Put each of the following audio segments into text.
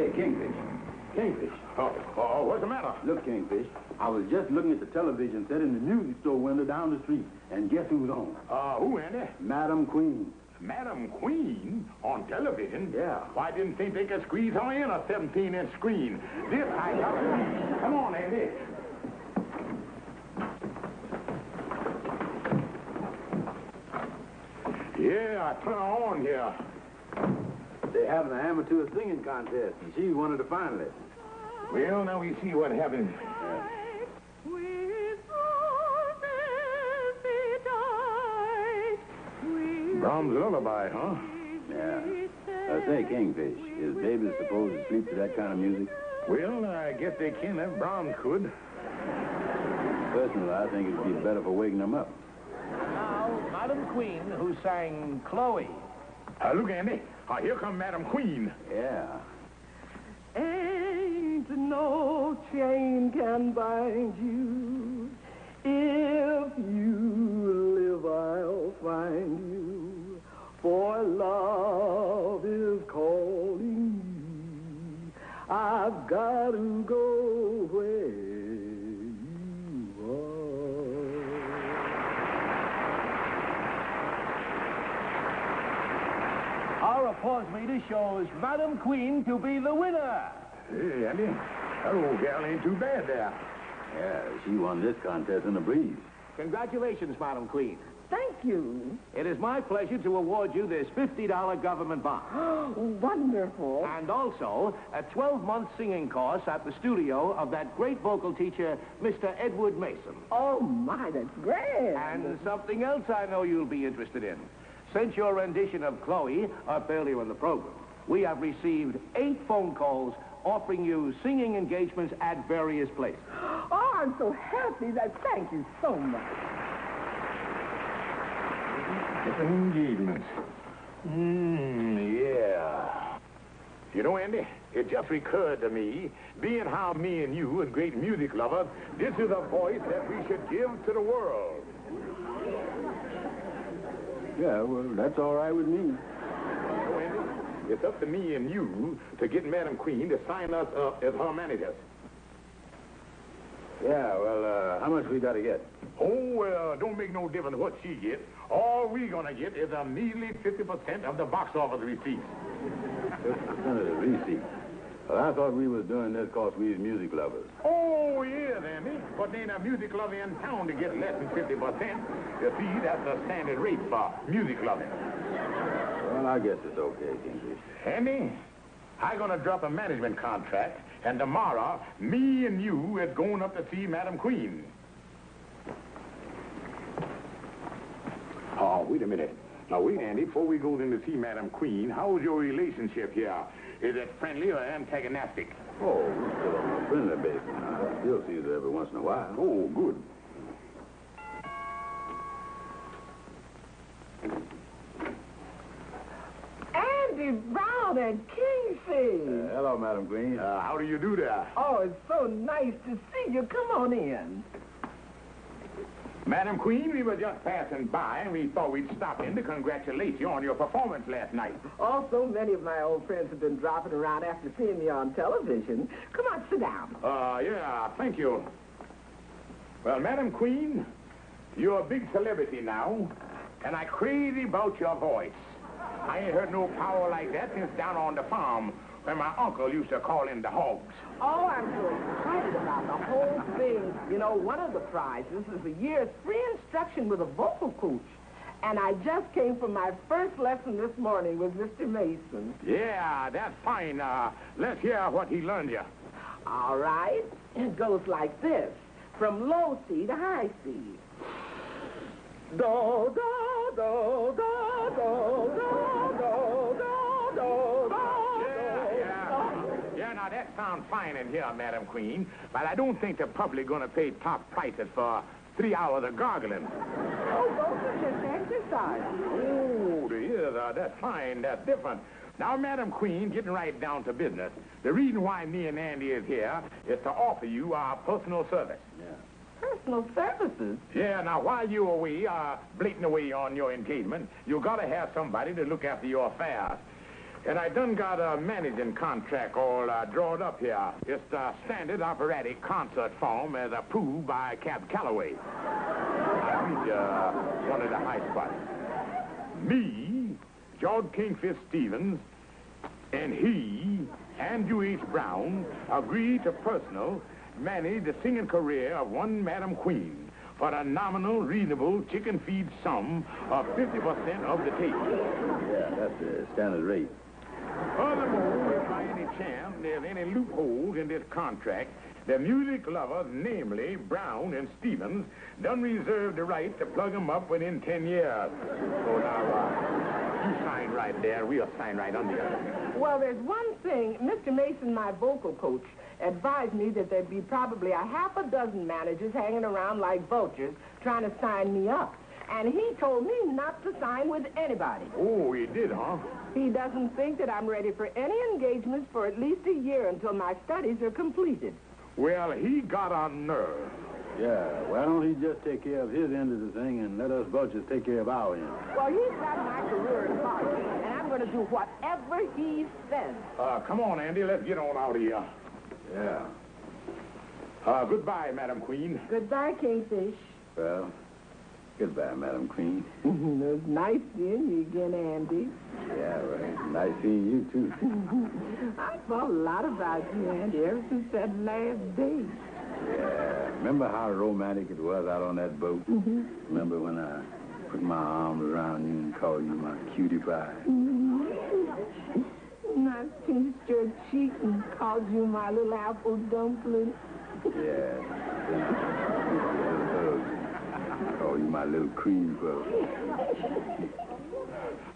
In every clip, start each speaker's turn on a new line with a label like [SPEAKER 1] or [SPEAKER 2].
[SPEAKER 1] Hey, Kingfish. Kingfish.
[SPEAKER 2] Oh, what's the matter?
[SPEAKER 1] Look, Kingfish, I was just looking at the television set in the music store window down the street, and guess who's on?
[SPEAKER 2] Who, Andy?
[SPEAKER 1] Madam Queen.
[SPEAKER 2] Madam Queen on television?
[SPEAKER 1] Yeah.
[SPEAKER 2] Why didn't think they could squeeze her in a 17-inch screen? This I gotta see. Come on, Andy. Yeah, I turn her on here.
[SPEAKER 1] They're having an amateur singing contest, and she's one of the finalists.
[SPEAKER 2] Well, now we see what happens. Brahms' lullaby, huh?
[SPEAKER 1] Yeah. Say, Kingfish, is babies supposed to sleep to that kind of music?
[SPEAKER 2] Well, I guess they can if Brahms could.
[SPEAKER 1] Personally, I think it'd be better for waking them up.
[SPEAKER 3] Now, Madam Queen, who sang Chloe.
[SPEAKER 2] Look, Andy. Here come Madam Queen.
[SPEAKER 1] Yeah.
[SPEAKER 4] Ain't no chain can bind you. If you live, I'll find you. For love is calling me. I've got to go where you are.
[SPEAKER 3] Our applause meter shows Madam Queen to be the winner.
[SPEAKER 2] Hey, Andy. That old gal ain't too bad there.
[SPEAKER 1] Yeah, she won this contest in a breeze.
[SPEAKER 3] Congratulations, Madam Queen.
[SPEAKER 4] Thank you.
[SPEAKER 3] It is my pleasure to award you this $50 government bond.
[SPEAKER 4] Wonderful.
[SPEAKER 3] And also a 12-month singing course at the studio of that great vocal teacher, Mr. Edward Mason.
[SPEAKER 4] Oh, my, that's great.
[SPEAKER 3] And something else I know you'll be interested in. Since your rendition of Chloe up earlier in the program, we have received 8 phone calls offering you singing engagements at various places.
[SPEAKER 4] Oh, I'm so happy. Thank you so much.
[SPEAKER 2] Different engagements. Yeah. You know, Andy, it just recurred to me, being how me and you are great music lovers, this is a voice that we should give to the world.
[SPEAKER 1] Yeah, well, that's all right with me.
[SPEAKER 2] You know, Andy, it's up to me and you to get Madam Queen to sign us up as her managers.
[SPEAKER 1] Yeah, well, how much we got to get?
[SPEAKER 2] Oh, well, don't make no difference what she gets. All we gonna get is a measly 50% of the box office receipts.
[SPEAKER 1] 50% of the receipt. Well, I thought we was doing this because we's music lovers.
[SPEAKER 2] Oh, yeah, Andy. But there ain't a music lover in town to get less than 50%. You see, that's the standard rate for music loving.
[SPEAKER 1] Well, I guess it's okay, Kingfish.
[SPEAKER 2] Andy, I gonna drop a management contract, and tomorrow, me and you is going up to see Madam Queen. Oh, wait a minute. Now, wait, Andy, before we go in to see Madam Queen, how's your relationship here? Is it friendly or antagonistic?
[SPEAKER 1] Oh, we're still on a friendly basis. I still see her every once in a while.
[SPEAKER 2] Oh, good.
[SPEAKER 4] Andy Brown and Kingfish.
[SPEAKER 1] Hello, Madam Queen.
[SPEAKER 2] How do you do there?
[SPEAKER 4] Oh, it's so nice to see you. Come on in.
[SPEAKER 2] Madam Queen, we were just passing by, and we thought we'd stop in to congratulate you on your performance last night.
[SPEAKER 4] Oh, so many of my old friends have been dropping around after seeing me on television. Come on, sit down.
[SPEAKER 2] Yeah, thank you. Well, Madam Queen, you're a big celebrity now, and I'm crazy about your voice. I ain't heard no power like that since down on the farm, where my uncle used to call in the hogs.
[SPEAKER 4] Oh, I'm so excited about the whole thing. You know, one of the prizes is a year's free instruction with a vocal coach. And I just came from my first lesson this morning with Mr. Mason.
[SPEAKER 2] Yeah, that's fine. Let's hear what he learned you.
[SPEAKER 4] All right. It goes like this. From low C to high C. Do, do, do, do, do, do, do, do, do, do.
[SPEAKER 2] Yeah, now that sounds fine in here, Madam Queen, but I don't think the public gonna pay top prices for 3 hours of gargling.
[SPEAKER 4] Oh, those are just exercises.
[SPEAKER 2] Oh, that's fine, that's different. Now, Madam Queen, getting right down to business, the reason why me and Andy is here is to offer you our personal service.
[SPEAKER 1] Yeah.
[SPEAKER 4] Personal services?
[SPEAKER 2] Yeah, now, while you're away, blading away on your engagement, you gotta have somebody to look after your affairs. And I done got a managing contract all drawn up here. It's the standard operatic concert form as approved by Cap Calloway. I'll read you one of the high spots. Me, George Kingfish Stevens, and he, Andrew H. Brown, agree to personal manage the singing career of one Madam Queen for a nominal, reasonable chicken feed sum of 50% of the take.
[SPEAKER 1] Yeah, that's the standard rate.
[SPEAKER 2] Furthermore, if by any chance there's any loopholes in this contract, the music lovers, namely Brown and Stevens, done reserve the right to plug them up within 10 years. So now, you sign right there. We'll sign right under you.
[SPEAKER 4] Well, there's one thing. Mr. Mason, my vocal coach, advised me that there'd be probably a half a dozen managers hanging around like vultures trying to sign me up. And he told me not to sign with anybody.
[SPEAKER 2] Oh, he did, huh?
[SPEAKER 4] He doesn't think that I'm ready for any engagements for at least a year until my studies are completed.
[SPEAKER 2] Well, he got on nerve.
[SPEAKER 1] Yeah, why don't he just take care of his end of the thing and let us vultures take care of our end?
[SPEAKER 4] Well, he's got my career in heart, and I'm going to do whatever he says.
[SPEAKER 2] Come on, Andy, let's get on out of here.
[SPEAKER 1] Yeah.
[SPEAKER 2] Goodbye, Madam Queen.
[SPEAKER 4] Goodbye, Kingfish.
[SPEAKER 1] Well, goodbye, Madam Queen.
[SPEAKER 4] It was nice seeing you again, Andy.
[SPEAKER 1] Yeah, right. Nice seeing you, too.
[SPEAKER 4] I thought a lot about you, Andy, ever since that last day.
[SPEAKER 1] Yeah. Remember how romantic it was out on that boat?
[SPEAKER 4] Mm-hmm.
[SPEAKER 1] Remember when I put my arms around you and called you my cutie pie?
[SPEAKER 4] Mm-hmm. And I pinched your cheek and called you my little apple dumpling.
[SPEAKER 1] Yeah. Then I called you my little cream puff.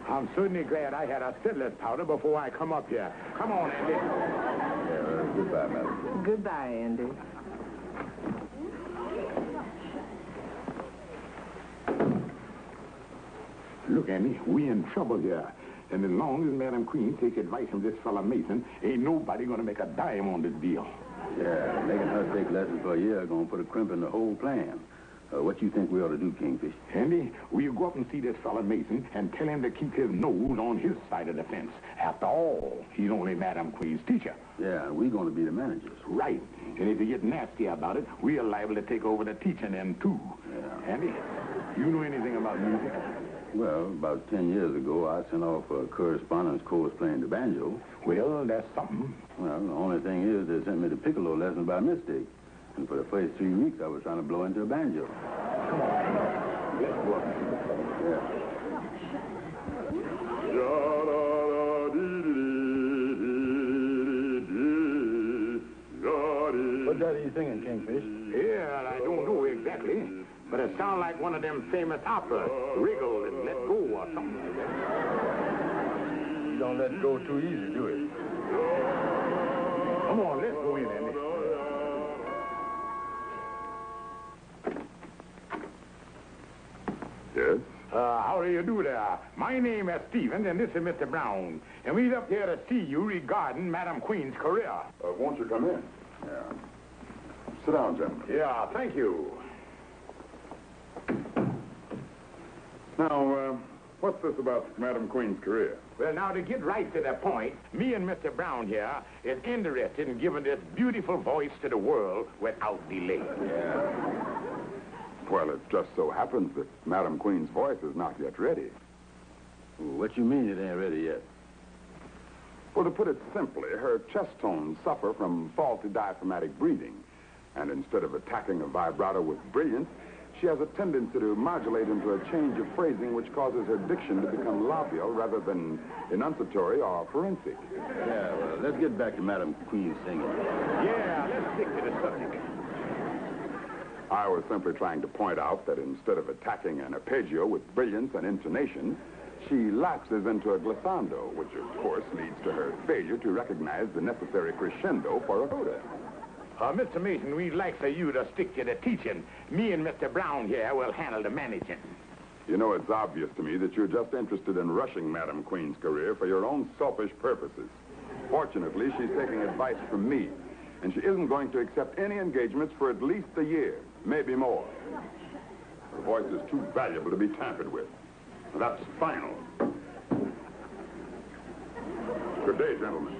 [SPEAKER 2] I'm certainly glad I had a settler's powder before I come up here. Come on, Andy.
[SPEAKER 1] Yeah, well, goodbye, Madam.
[SPEAKER 4] Goodbye, Andy.
[SPEAKER 2] Look, Andy, we in trouble here. And as long as Madam Queen take advice from this fella Mason, ain't nobody gonna make a dime on this deal.
[SPEAKER 1] Yeah, making her take lessons for a year gonna put a crimp in the whole plan. What you think we ought to do, Kingfish?
[SPEAKER 2] Andy, we'll go up and see this fella Mason and tell him to keep his nose on his side of the fence. After all, he's only Madam Queen's teacher.
[SPEAKER 1] Yeah, we're gonna be the managers.
[SPEAKER 2] Right. And if you get nasty about it, we're liable to take over the teaching end, too.
[SPEAKER 1] Yeah.
[SPEAKER 2] Andy, you know anything about music?
[SPEAKER 1] Well, about 10 years ago, I sent off a correspondence course playing the banjo.
[SPEAKER 2] Well, that's something.
[SPEAKER 1] Well, the only thing is they sent me the piccolo lesson by mistake. And for the first 3 weeks, I was trying to blow into a banjo.
[SPEAKER 2] Come on. Let's go up and see the fella.
[SPEAKER 1] Yeah. What that are you singing, Kingfish?
[SPEAKER 2] Yeah, I don't know exactly. But it sounds like one of them famous operas, Wriggle and Let Go or something like that.
[SPEAKER 1] You don't let go too easy, do it?
[SPEAKER 2] Come on, let's go in, Andy.
[SPEAKER 1] Yes?
[SPEAKER 2] How do you do there? My name is Stevens, and this is Mr. Brown. And we're up here to see you regarding Madam Queen's career.
[SPEAKER 5] Won't you come in?
[SPEAKER 1] Yeah.
[SPEAKER 5] Sit down, gentlemen.
[SPEAKER 2] Yeah, thank you.
[SPEAKER 5] Now, what's this about Madam Queen's career?
[SPEAKER 2] Well, now, to get right to the point, me and Mr. Brown here is interested in giving this beautiful voice to the world without delay.
[SPEAKER 1] Yeah.
[SPEAKER 5] Well, it just so happens that Madam Queen's voice is not yet ready.
[SPEAKER 1] What you mean it ain't ready yet?
[SPEAKER 5] Well, to put it simply, her chest tones suffer from faulty diaphragmatic breathing. And instead of attacking a vibrato with brilliance, she has a tendency to modulate into a change of phrasing which causes her diction to become labial rather than enunciatory or forensic.
[SPEAKER 1] Yeah, well, let's get back to Madam Queen's singing.
[SPEAKER 2] Yeah, let's stick to the subject.
[SPEAKER 5] I was simply trying to point out that instead of attacking an arpeggio with brilliance and intonation, she lapses into a glissando, which of course leads to her failure to recognize the necessary crescendo for a coda.
[SPEAKER 2] Mr. Mason, we'd like for you to stick to the teaching. Me and Mr. Brown here will handle the managing.
[SPEAKER 5] You know, it's obvious to me that you're just interested in rushing Madam Queen's career for your own selfish purposes. Fortunately, she's taking advice from me, and she isn't going to accept any engagements for at least a year, maybe more. Her voice is too valuable to be tampered with. That's final. Good day, gentlemen.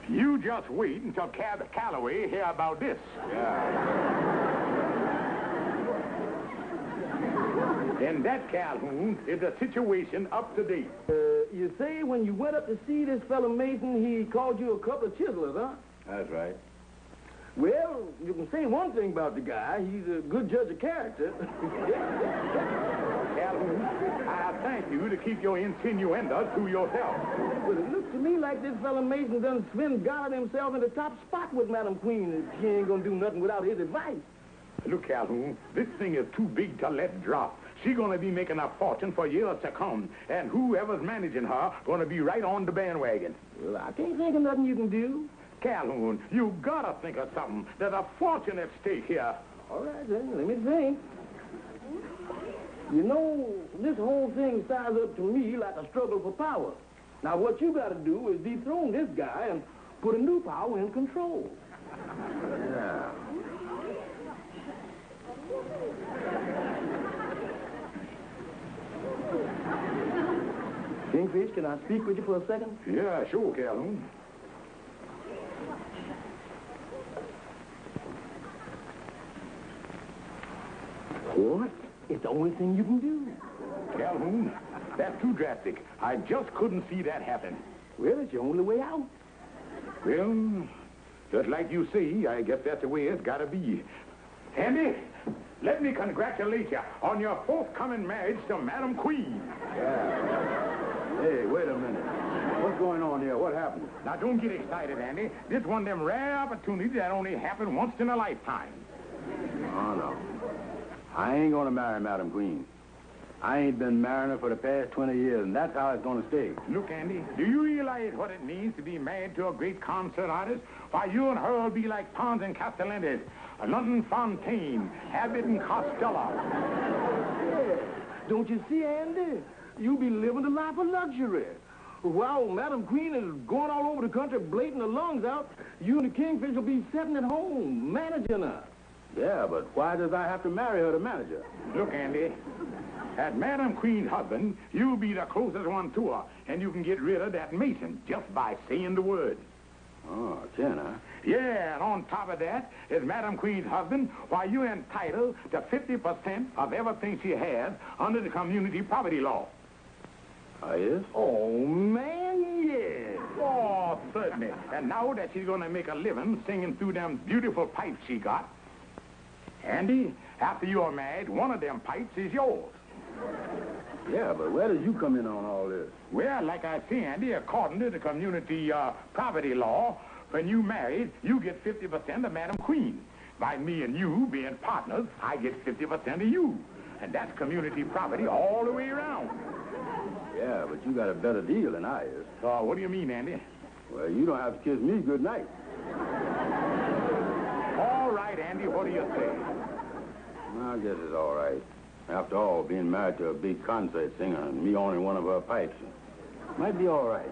[SPEAKER 2] You just wait until Cab Calloway hear about this. And that, Calhoun, is a situation up to date.
[SPEAKER 3] You say when you went up to see this fellow Mason, he called you a couple of chiselers, huh?
[SPEAKER 1] That's right.
[SPEAKER 3] Well, you can say one thing about the guy. He's a good judge of character.
[SPEAKER 2] Calhoun, I thank you to keep your insinuendo to yourself.
[SPEAKER 3] But it looks to me like this fellow Mason done Sven-Goddard himself in the top spot with Madam Queen. She ain't gonna do nothing without his advice.
[SPEAKER 2] Look, Calhoun, this thing is too big to let drop. She's gonna be making a fortune for years to come, and whoever's managing her gonna be right on the bandwagon.
[SPEAKER 3] Well, I can't think of nothing you can do.
[SPEAKER 2] Calhoun, you gotta think of something. There's a fortune at stake here.
[SPEAKER 3] All right, then, let me think. You know, this whole thing sounds up to me like a struggle for power. Now, what you got to do is dethrone this guy and put a new power in control.
[SPEAKER 1] Yeah.
[SPEAKER 3] Kingfish, can I speak with you for a second?
[SPEAKER 2] Yeah, sure, Calhoun.
[SPEAKER 3] What? It's the only thing you can do.
[SPEAKER 2] Calhoun, that's too drastic. I just couldn't see that happen.
[SPEAKER 3] Well, it's your only way out.
[SPEAKER 2] Well, just like you say, I guess that's the way it's gotta be. Andy, let me congratulate you on your forthcoming marriage to Madam Queen.
[SPEAKER 1] Yeah. Hey, wait a minute. What's going on here? What happened?
[SPEAKER 2] Now, don't get excited, Andy. This is one of them rare opportunities that only happen once in a lifetime.
[SPEAKER 1] Oh, no. I ain't gonna marry Madam Queen. I ain't been marrying her for the past 20 years, and that's how it's gonna stay.
[SPEAKER 2] Look, Andy, do you realize what it means to be married to a great concert artist? Why, you and her will be like Pons and Castellantis, London Fontaine, Abbott and Costello.
[SPEAKER 3] Yeah. Don't you see, Andy? You be living the life of luxury. While Madam Queen is going all over the country blating her lungs out, you and the Kingfish will be sitting at home managing her.
[SPEAKER 1] Yeah, but why does I have to marry her to manage her?
[SPEAKER 2] Look, Andy, as Madam Queen's husband, you'll be the closest one to her, and you can get rid of that Mason just by saying the word.
[SPEAKER 1] Oh, can I?
[SPEAKER 2] Yeah, and on top of that, as Madam Queen's husband, why, you're entitled to 50% of everything she has under the community property law.
[SPEAKER 1] Yes?
[SPEAKER 3] Oh, man, yes.
[SPEAKER 2] Oh, certainly. And now that she's going to make a living singing through them beautiful pipes she got, Andy, after you're married, one of them pipes is yours.
[SPEAKER 1] Yeah, but where did you come in on all this?
[SPEAKER 2] Well, like I say, Andy, according to the community property law, when you married, you get 50% of Madam Queen. By me and you being partners, I get 50% of you. And that's community property all the way around.
[SPEAKER 1] Yeah, but you got a better deal than I is.
[SPEAKER 2] What do you mean, Andy?
[SPEAKER 1] Well, you don't have to kiss me good night.
[SPEAKER 2] All right, Andy, what do you say?
[SPEAKER 1] I guess it's all right. After all, being married to a big concert singer and me owning one of her pipes might be all right.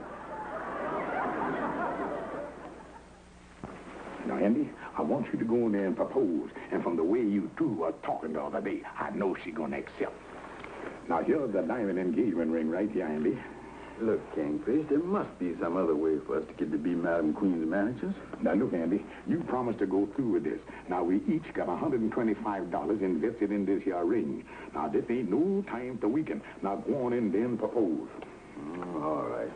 [SPEAKER 2] Now, Andy, I want you to go in there and propose. And from the way you two were talking the other day, I know she's going to accept. Now, here's the diamond engagement ring right here, Andy.
[SPEAKER 1] Look, Kingfish, there must be some other way for us to get to be Madam Queen's managers.
[SPEAKER 2] Now, look, Andy, you promised to go through with this. Now, we each got $125 invested in this here ring. Now, this ain't no time to weaken. Now, go on in there and propose.
[SPEAKER 1] All right.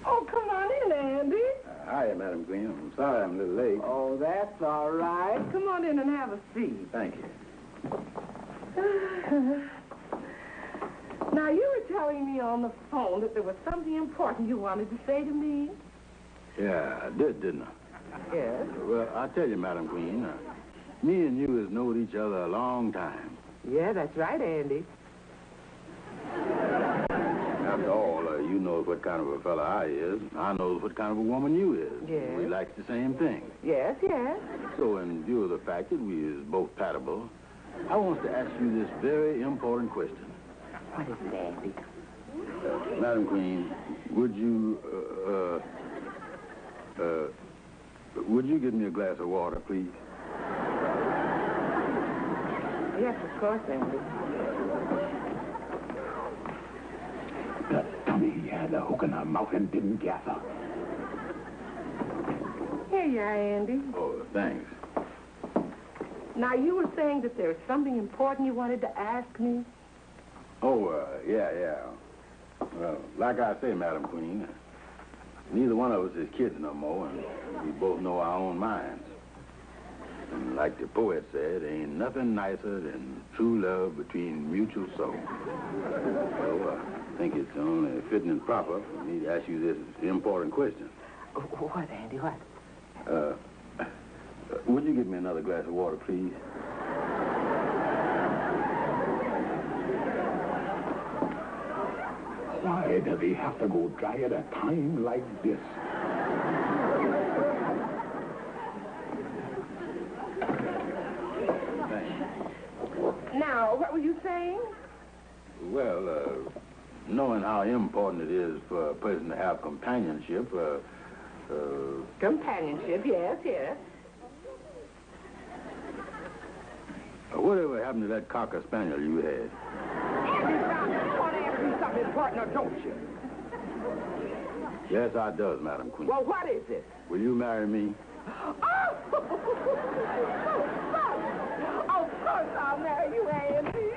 [SPEAKER 4] Oh, come on in, Andy.
[SPEAKER 1] Hiya, Madam Queen. I'm sorry I'm a little late.
[SPEAKER 4] Oh, that's all right. Come on in and have a seat.
[SPEAKER 1] Thank you.
[SPEAKER 4] Now, you were telling me on the phone that there was something important you wanted to say to me.
[SPEAKER 1] Yeah, I did, didn't I?
[SPEAKER 4] Yes.
[SPEAKER 1] Well, I'll tell you, Madam Queen, me and you has known each other a long time.
[SPEAKER 4] Yeah, that's right, Andy.
[SPEAKER 1] After all, you know what kind of a fella I is. I know what kind of a woman you is.
[SPEAKER 4] Yes.
[SPEAKER 1] We like the same thing.
[SPEAKER 4] Yes, yes.
[SPEAKER 1] So in view of the fact that we is both compatible, I want to ask you this very important question.
[SPEAKER 4] What is it, Andy?
[SPEAKER 1] Madam Queen, would you, Would you give me a glass of water, please?
[SPEAKER 4] Yes, of course, Andy.
[SPEAKER 2] The dummy had a hook in her mouth and didn't gather.
[SPEAKER 4] Here you are, Andy.
[SPEAKER 1] Oh, thanks.
[SPEAKER 4] Now, you were saying that there's something important you wanted to ask me?
[SPEAKER 1] Oh, yeah. Well, like I say, Madam Queen, neither one of us is kids no more, and we both know our own minds. And like the poet said, ain't nothing nicer than true love between mutual souls. So I think it's only fitting and proper for me to ask you this important question.
[SPEAKER 4] What, Andy, what?
[SPEAKER 1] Would you give me another glass of water, please?
[SPEAKER 2] Why does he have to go dry at a time like this?
[SPEAKER 1] Thanks.
[SPEAKER 4] Now, what were you saying?
[SPEAKER 1] Well, knowing how important it is for a person to have companionship,
[SPEAKER 4] Companionship, yes.
[SPEAKER 1] whatever happened to that cocker spaniel you had?
[SPEAKER 4] Andy, you want to ask me something important, or don't you?
[SPEAKER 1] Yes, I does, Madam Queen.
[SPEAKER 4] Well, what is it?
[SPEAKER 1] Will you marry me?
[SPEAKER 4] Oh, of course I'll marry you, Andy.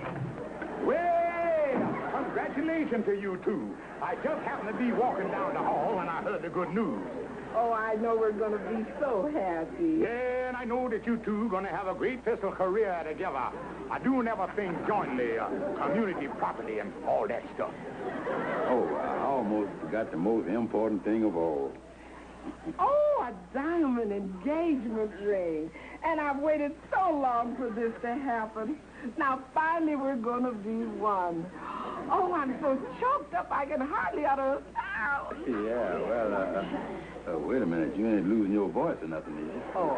[SPEAKER 2] Well, congratulations to you two. I just happened to be walking down the hall when I heard the good news.
[SPEAKER 4] Oh, I know we're going to be so happy.
[SPEAKER 2] Yeah, and I know that you two are going to have a great physical career together. I do never think jointly, community property and all that stuff.
[SPEAKER 1] Oh, I almost forgot the most important thing of all.
[SPEAKER 4] Oh, a diamond engagement ring. And I've waited so long for this to happen. Now, finally, we're going to be one. Oh, I'm so choked up I can hardly utter a sound.
[SPEAKER 1] Yeah, well, wait a minute. You ain't losing your voice or nothing, is you?
[SPEAKER 4] Oh,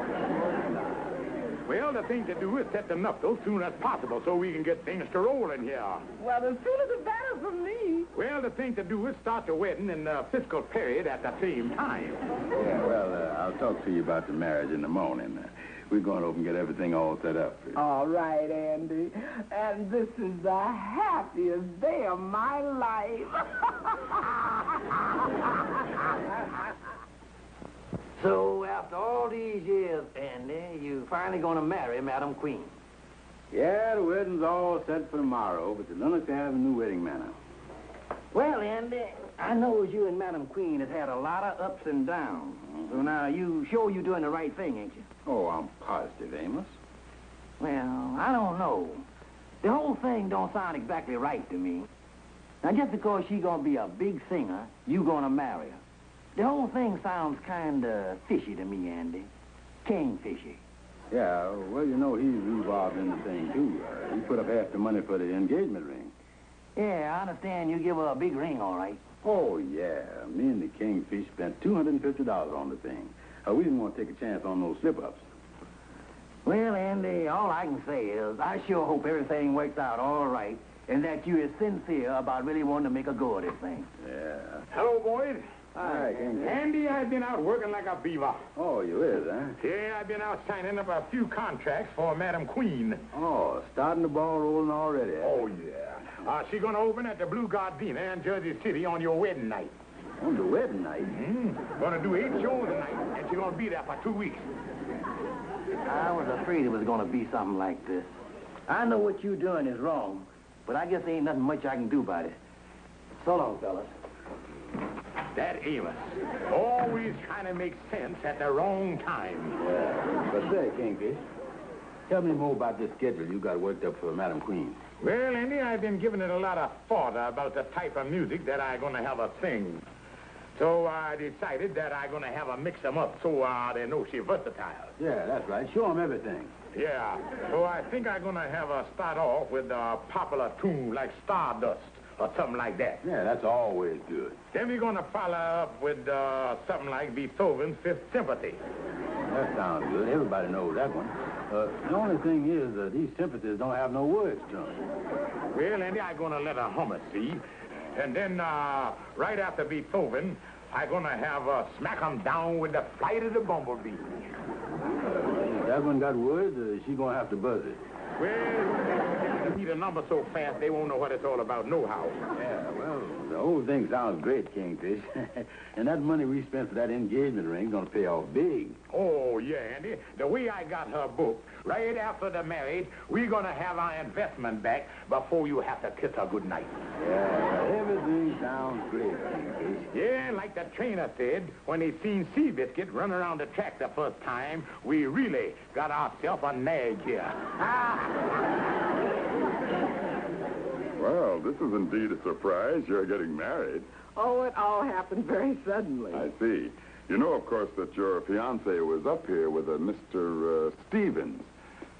[SPEAKER 2] Well, the thing to do is set them up as soon as possible so we can get things to rolling here.
[SPEAKER 4] well, the sooner the better for me.
[SPEAKER 2] Well, the thing to do is start the wedding in the fiscal period at the same time.
[SPEAKER 1] Yeah, well, I'll talk to you about the marriage in the morning. We're going over and get everything all set up.
[SPEAKER 4] All right, Andy. And this is the happiest day of my life.
[SPEAKER 6] So, after all these years, Andy, you finally going to marry Madam Queen.
[SPEAKER 1] Yeah, the wedding's all set for tomorrow, but they're going to have a new wedding manner.
[SPEAKER 6] Well, Andy, I know you and Madam Queen has had a lot of ups and downs. So now, you sure you're doing the right thing, ain't you?
[SPEAKER 1] Oh, I'm positive, Amos.
[SPEAKER 6] Well, I don't know. The whole thing don't sound exactly right to me. Now, just because she's going to be a big singer, you going to marry her. The whole thing sounds kind of fishy to me, Andy. Kingfishy.
[SPEAKER 1] Yeah, well, you know, he's involved in the thing, too. He put up half the money for the engagement ring.
[SPEAKER 6] Yeah, I understand you give her a big ring, all right.
[SPEAKER 1] Oh, yeah. Me and the Kingfish spent $250 on the thing. We didn't want to take a chance on those slip-ups.
[SPEAKER 6] Well, Andy, all I can say is I sure hope everything works out all right and that you is sincere about really wanting to make a go of this thing.
[SPEAKER 1] Yeah.
[SPEAKER 2] Hello, boys.
[SPEAKER 1] Hi, Kingfish.
[SPEAKER 2] Andy, I've been out working like a beaver.
[SPEAKER 1] Oh, you is, huh?
[SPEAKER 2] Yeah, I've been out signing up a few contracts for Madam Queen.
[SPEAKER 1] Oh, starting the ball rolling already, huh?
[SPEAKER 2] Oh, yeah. She's going to open at the Blue Gardenia in Jersey City on your wedding night.
[SPEAKER 1] On the wedding night?
[SPEAKER 2] Going to do 8 shows a night, and she's going to be there for 2 weeks.
[SPEAKER 6] I was afraid it was going to be something like this. I know what you're doing is wrong, but I guess there ain't nothing much I can do about it. So long, fellas.
[SPEAKER 2] That Amos. Always trying to make sense at the wrong time.
[SPEAKER 1] Yeah. But say, Kingfish, tell me more about this schedule you got worked up for Madam Queen.
[SPEAKER 2] Well, Andy, I've been giving it a lot of thought about the type of music that I'm going to have her sing. So I decided that I'm going to have her mix them up so they know she's versatile.
[SPEAKER 1] Yeah, that's right. Show them everything.
[SPEAKER 2] Yeah. So I think I'm going to have her start off with a popular tune like Stardust or something like that.
[SPEAKER 1] Yeah, that's always good.
[SPEAKER 2] Then we're going to follow up with something like Beethoven's Fifth Symphony.
[SPEAKER 1] That sounds good. Everybody knows that one. The only thing is these symphonies don't have no words to them.
[SPEAKER 2] Well, Andy, I'm going to let her hum it, see? And then right after Beethoven, I'm gonna have smack 'em down with the flight of the bumblebee.
[SPEAKER 1] That one got word, she gonna have to buzz it.
[SPEAKER 2] Well, you need a number so fast they won't know what it's all about nohow.
[SPEAKER 1] Yeah, well, the whole thing sounds great, Kingfish. And that money we spent for that engagement ring's gonna pay off big.
[SPEAKER 2] Oh, yeah, Andy. The way I got her booked, right after the marriage, we're gonna have our investment back before you have to kiss her goodnight.
[SPEAKER 1] Yeah, everything sounds great, Kingfish.
[SPEAKER 2] Yeah, like the trainer said, when he seen Seabiscuit run around the track the first time, we really got ourselves a nag here.
[SPEAKER 5] Well, this is indeed a surprise. You're getting married.
[SPEAKER 4] Oh, it all happened very suddenly.
[SPEAKER 5] I see. You know, of course, that your fiancé was up here with a Mr. Stevens.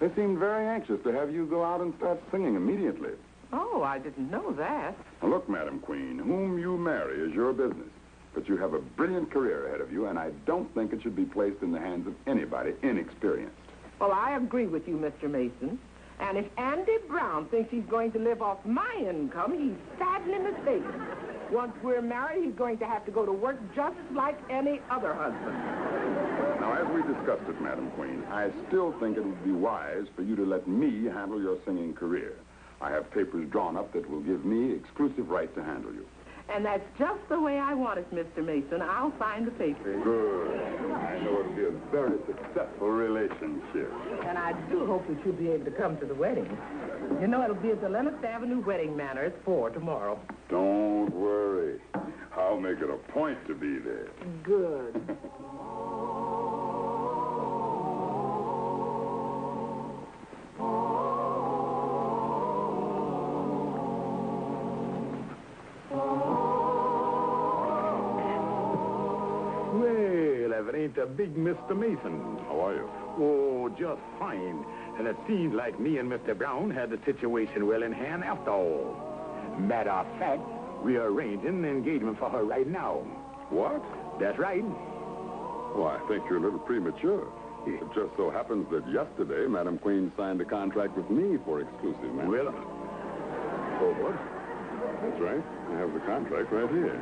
[SPEAKER 5] They seemed very anxious to have you go out and start singing immediately.
[SPEAKER 4] Oh, I didn't know that.
[SPEAKER 5] Now, look, Madam Queen, whom you marry is your business. But you have a brilliant career ahead of you, and I don't think it should be placed in the hands of anybody inexperienced.
[SPEAKER 4] Well, I agree with you, Mr. Mason. And if Andy Brown thinks he's going to live off my income, he's sadly mistaken. Once we're married, he's going to have to go to work just like any other husband.
[SPEAKER 5] Now, as we discussed it, Madam Queen, I still think it would be wise for you to let me handle your singing career. I have papers drawn up that will give me exclusive right to handle you.
[SPEAKER 4] And that's just the way I want it, Mr. Mason. I'll sign the papers.
[SPEAKER 5] Good. I know it'll be a very successful relationship.
[SPEAKER 4] And I do hope that you'll be able to come to the wedding. You know, it'll be at the Lennox Avenue Wedding Manor at 4 tomorrow.
[SPEAKER 5] Don't worry. I'll make it a point to be there.
[SPEAKER 4] Good.
[SPEAKER 2] Well, if it ain't the big Mr. Mason.
[SPEAKER 5] How are you?
[SPEAKER 2] Oh, just fine. And it seems like me and Mr. Brown had the situation well in hand after all. Matter of fact, we are arranging an engagement for her right now.
[SPEAKER 5] What?
[SPEAKER 2] That's right.
[SPEAKER 5] Well, I think you're a little premature. It just so happens that yesterday, Madam Queen signed a contract with me for exclusive marriage.
[SPEAKER 2] Well,
[SPEAKER 5] Oh, what? That's right. I have the contract right here.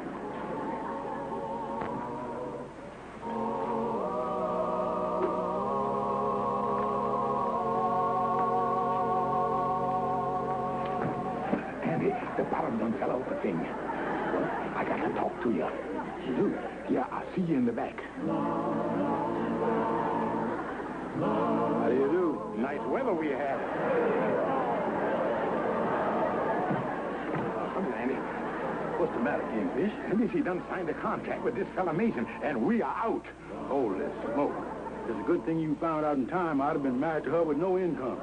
[SPEAKER 2] Andy, the bottom done fell out the thing. I got to talk to you.
[SPEAKER 5] You do?
[SPEAKER 2] Yeah, I'll see you in the back.
[SPEAKER 1] How do you do?
[SPEAKER 2] Nice weather we have. Come on, Andy.
[SPEAKER 1] What's the matter, Kingfish?
[SPEAKER 2] He done signed a contract with this fella Mason, and we are out.
[SPEAKER 1] Holy smoke. It's a good thing you found out in time. I'd have been married to her with no income.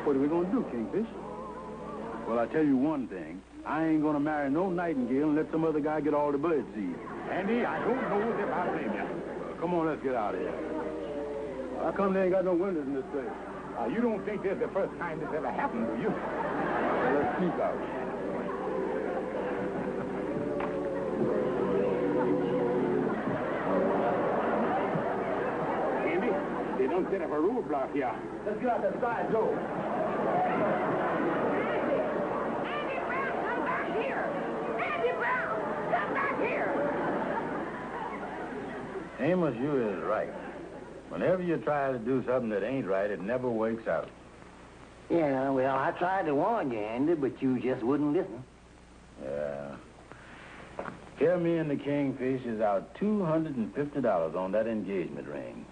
[SPEAKER 1] What are we going to do, Kingfish? Well, I tell you one thing. I ain't going to marry no nightingale and let some other guy get all the bird seed.
[SPEAKER 2] Andy, I don't know if I blame you.
[SPEAKER 1] Well, come on, let's get out of here. How come they ain't got no windows in this place?
[SPEAKER 2] You don't think this is the first time this ever happened, do you?
[SPEAKER 1] Well, let's sneak out.
[SPEAKER 2] Andy, they don't set up a roadblock here.
[SPEAKER 1] Let's get out that side door. Amos, you is right. Whenever you try to do something that ain't right, it never works out.
[SPEAKER 6] Yeah, well, I tried to warn you, Andy, but you just wouldn't listen.
[SPEAKER 1] Yeah. Here, me and the Kingfish is out $250 on that engagement ring.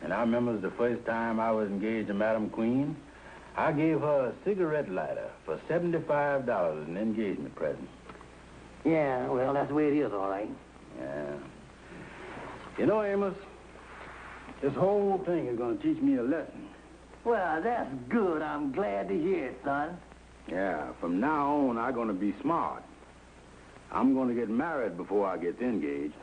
[SPEAKER 1] And I remember the first time I was engaged to Madam Queen, I gave her a cigarette lighter for $75 as an engagement present.
[SPEAKER 6] Yeah, well, that's the way it is, all right.
[SPEAKER 1] Yeah. You know, Amos, this whole thing is going to teach me a lesson.
[SPEAKER 6] Well, that's good. I'm glad to hear it, son.
[SPEAKER 1] Yeah, from now on, I'm going to be smart. I'm going to get married before I get engaged.